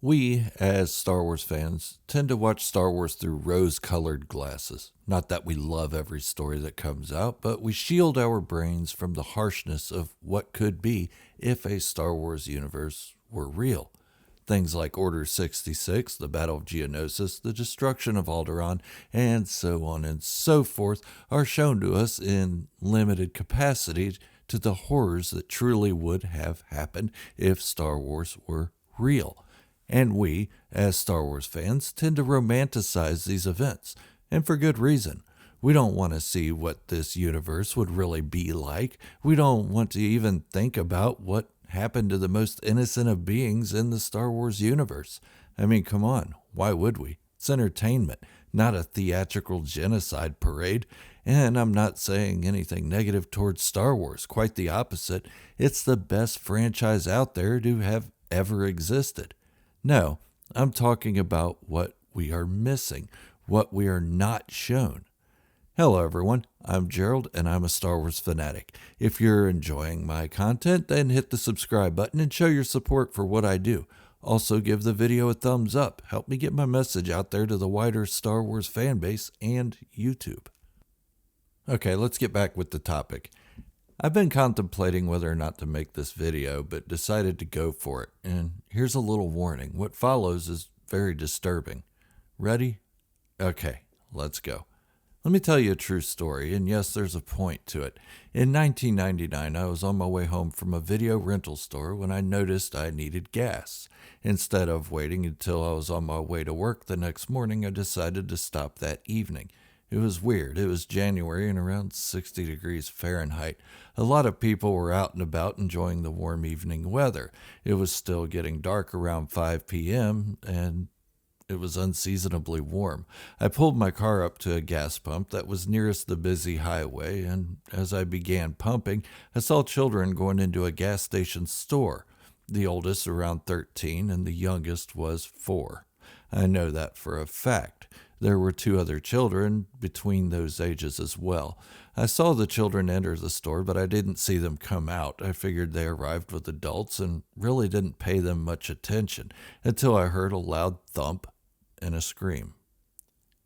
We, as Star Wars fans, tend to watch Star Wars through rose colored glasses. Not that we love every story that comes out, but we shield our brains from the harshness of what could be if a Star Wars universe were real. Things like Order 66, the Battle of Geonosis, the destruction of Alderaan, and so on and so forth are shown to us in limited capacity to the horrors that truly would have happened if Star Wars were real. And we, as Star Wars fans, tend to romanticize these events, and for good reason. We don't want to see what this universe would really be like. We don't want to even think about what happened to the most innocent of beings in the Star Wars universe. I mean, come on, why would we? It's entertainment, not a theatrical genocide parade. And I'm not saying anything negative towards Star Wars, quite the opposite. It's the best franchise out there to have ever existed. No, I'm talking about what we are missing, what we are not shown. Hello, everyone. I'm Gerald, and I'm a Star Wars fanatic. If you're enjoying my content, then hit the subscribe button and show your support for what I do. Also, give the video a thumbs up. Help me get my message out there to the wider Star Wars fan base and YouTube. Okay, let's get back with the topic. I've been contemplating whether or not to make this video, but decided to go for it. And here's a little warning. What follows is very disturbing. Ready? Okay, let's go. Let me tell you a true story, and yes, there's a point to it. In 1999, I was on my way home from a video rental store when I noticed I needed gas. Instead of waiting until I was on my way to work the next morning, I decided to stop that evening. It was weird. It was January and around 60 degrees Fahrenheit. A lot of people were out and about enjoying the warm evening weather. It was still getting dark around 5 p.m., and it was unseasonably warm. I pulled my car up to a gas pump that was nearest the busy highway, and as I began pumping, I saw children going into a gas station store. The oldest around 13 and the youngest was 4. I know that for a fact. There were 2 other children between those ages as well. I saw the children enter the store, but I didn't see them come out. I figured they arrived with adults and really didn't pay them much attention until I heard a loud thump and a scream.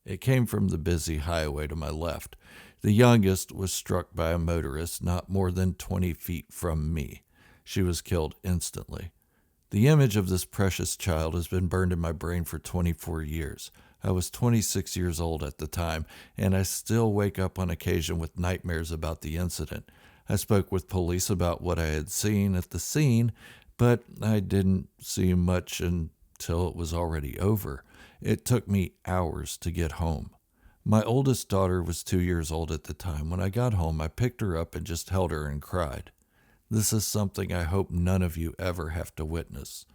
It came from the busy highway to my left. The youngest was struck by a motorist not more than 20 feet from me. She was killed instantly. The image of this precious child has been burned in my brain for 24 years. I was 26 years old at the time, and I still wake up on occasion with nightmares about the incident. I spoke with police about what I had seen at the scene, but I didn't see much until it was already over. It took me hours to get home. My oldest daughter was 2 years old at the time. When I got home, I picked her up and just held her and cried. This is something I hope none of you ever have to witness.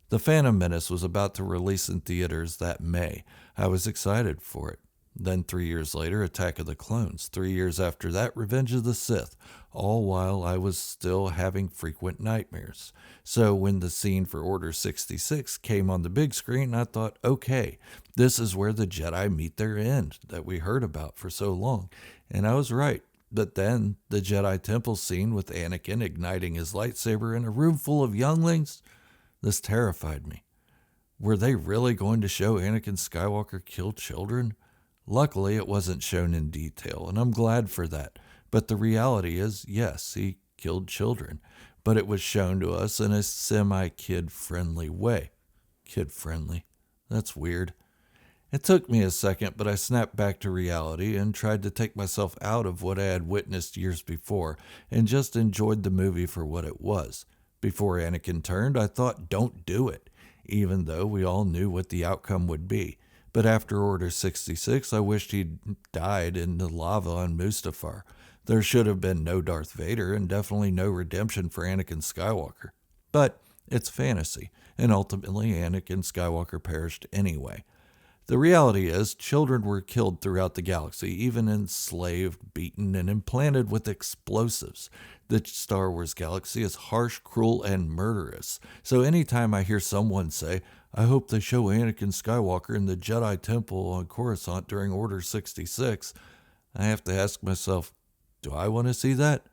The Phantom Menace was about to release in theaters that May. I was excited for it. Then 3 years later, Attack of the Clones. 3 years after that, Revenge of the Sith, all while I was still having frequent nightmares. So when the scene for Order 66 came on the big screen, I thought, okay, this is where the Jedi meet their end that we heard about for so long. And I was right. But then the Jedi Temple scene with Anakin igniting his lightsaber in a room full of younglings, this terrified me. Were they really going to show Anakin Skywalker kill children? Luckily, it wasn't shown in detail, and I'm glad for that. But the reality is, yes, he killed children. But it was shown to us in a semi-kid-friendly way. Kid-friendly? That's weird. It took me a second, but I snapped back to reality and tried to take myself out of what I had witnessed years before and just enjoyed the movie for what it was. Before Anakin turned, I thought, don't do it, even though we all knew what the outcome would be. But after Order 66, I wished he'd died in the lava on Mustafar. There should have been no Darth Vader and definitely no redemption for Anakin Skywalker. But it's fantasy, and ultimately Anakin Skywalker perished anyway. The reality is, children were killed throughout the galaxy, even enslaved, beaten, and implanted with explosives. The Star Wars galaxy is harsh, cruel, and murderous. So anytime I hear someone say, I hope they show Anakin Skywalker in the Jedi Temple on Coruscant during Order 66, I have to ask myself, do I want to see that?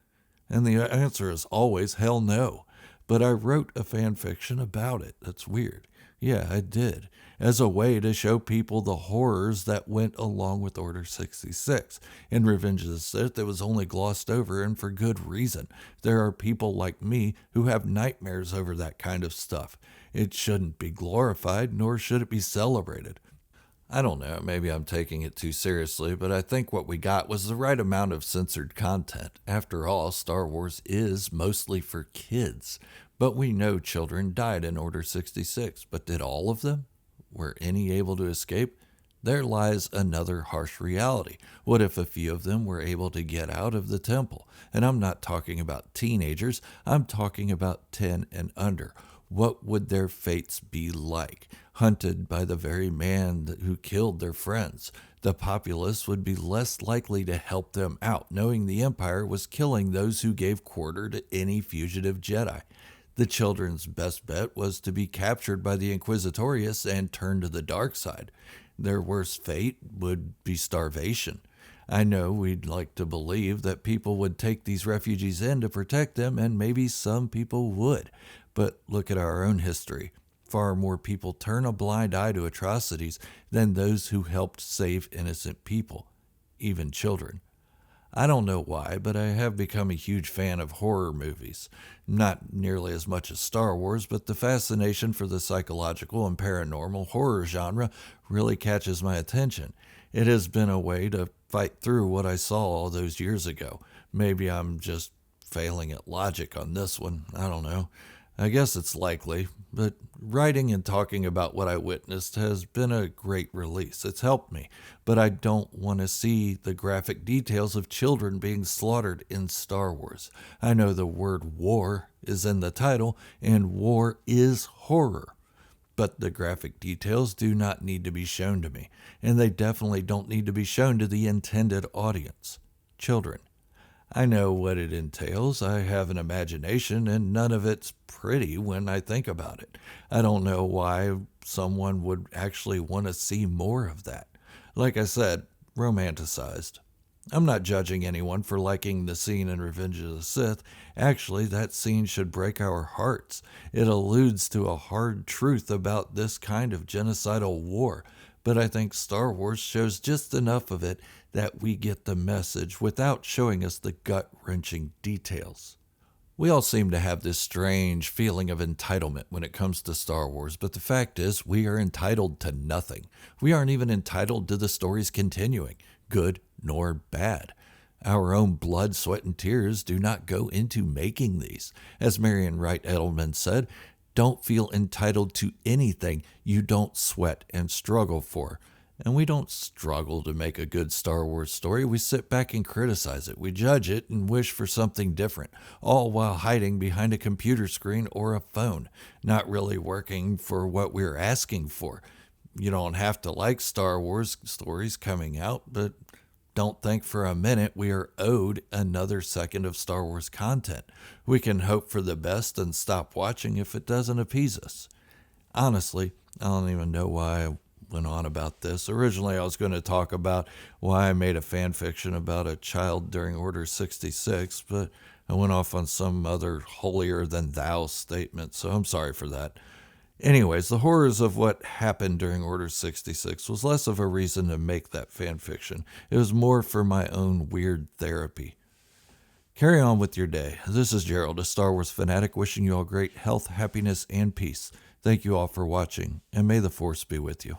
And the answer is always hell no. But I wrote a fan fiction about it. That's weird. Yeah, I did, as a way to show people the horrors that went along with Order 66. In Revenge of the Sith, it was only glossed over, and for good reason. There are people like me who have nightmares over that kind of stuff. It shouldn't be glorified, nor should it be celebrated. I don't know, maybe I'm taking it too seriously, but I think what we got was the right amount of censored content. After all, Star Wars is mostly for kids. But we know children died in Order 66, but did all of them? Were any able to escape? There lies another harsh reality. What if a few of them were able to get out of the temple? And I'm not talking about teenagers, I'm talking about 10 and under. What would their fates be like? Hunted by the very man who killed their friends. The populace would be less likely to help them out, knowing the Empire was killing those who gave quarter to any fugitive Jedi. The children's best bet was to be captured by the Inquisitorius and turned to the dark side. Their worst fate would be starvation. I know we'd like to believe that people would take these refugees in to protect them, and maybe some people would. But look at our own history. Far more people turn a blind eye to atrocities than those who helped save innocent people, even children. I don't know why, but I have become a huge fan of horror movies. Not nearly as much as Star Wars, but the fascination for the psychological and paranormal horror genre really catches my attention. It has been a way to fight through what I saw all those years ago. Maybe I'm just failing at logic on this one. I don't know. I guess it's likely, but writing and talking about what I witnessed has been a great release. It's helped me, but I don't want to see the graphic details of children being slaughtered in Star Wars. I know the word war is in the title, and war is horror. But the graphic details do not need to be shown to me, and they definitely don't need to be shown to the intended audience, children. I know what it entails. I have an imagination, and none of it's pretty when I think about it. I don't know why someone would actually want to see more of that. Like I said, romanticized. I'm not judging anyone for liking the scene in Revenge of the Sith. Actually, that scene should break our hearts. It alludes to a hard truth about this kind of genocidal war. But I think Star Wars shows just enough of it that we get the message without showing us the gut-wrenching details. We all seem to have this strange feeling of entitlement when it comes to Star Wars, but the fact is we are entitled to nothing. We aren't even entitled to the stories continuing, good nor bad. Our own blood, sweat, and tears do not go into making these. As Marion Wright Edelman said, don't feel entitled to anything you don't sweat and struggle for. And we don't struggle to make a good Star Wars story. We sit back and criticize it. We judge it and wish for something different, all while hiding behind a computer screen or a phone, not really working for what we're asking for. You don't have to like Star Wars stories coming out, but don't think for a minute we are owed another second of Star Wars content. We can hope for the best and stop watching if it doesn't appease us. Honestly, I don't even know why I went on about this. Originally, I was going to talk about why I made a fan fiction about a child during Order 66, but I went off on some other holier-than-thou statement, so I'm sorry for that. Anyways, the horrors of what happened during Order 66 was less of a reason to make that fan fiction. It was more for my own weird therapy. Carry on with your day. This is Gerald, a Star Wars fanatic, wishing you all great health, happiness, and peace. Thank you all for watching, and may the Force be with you.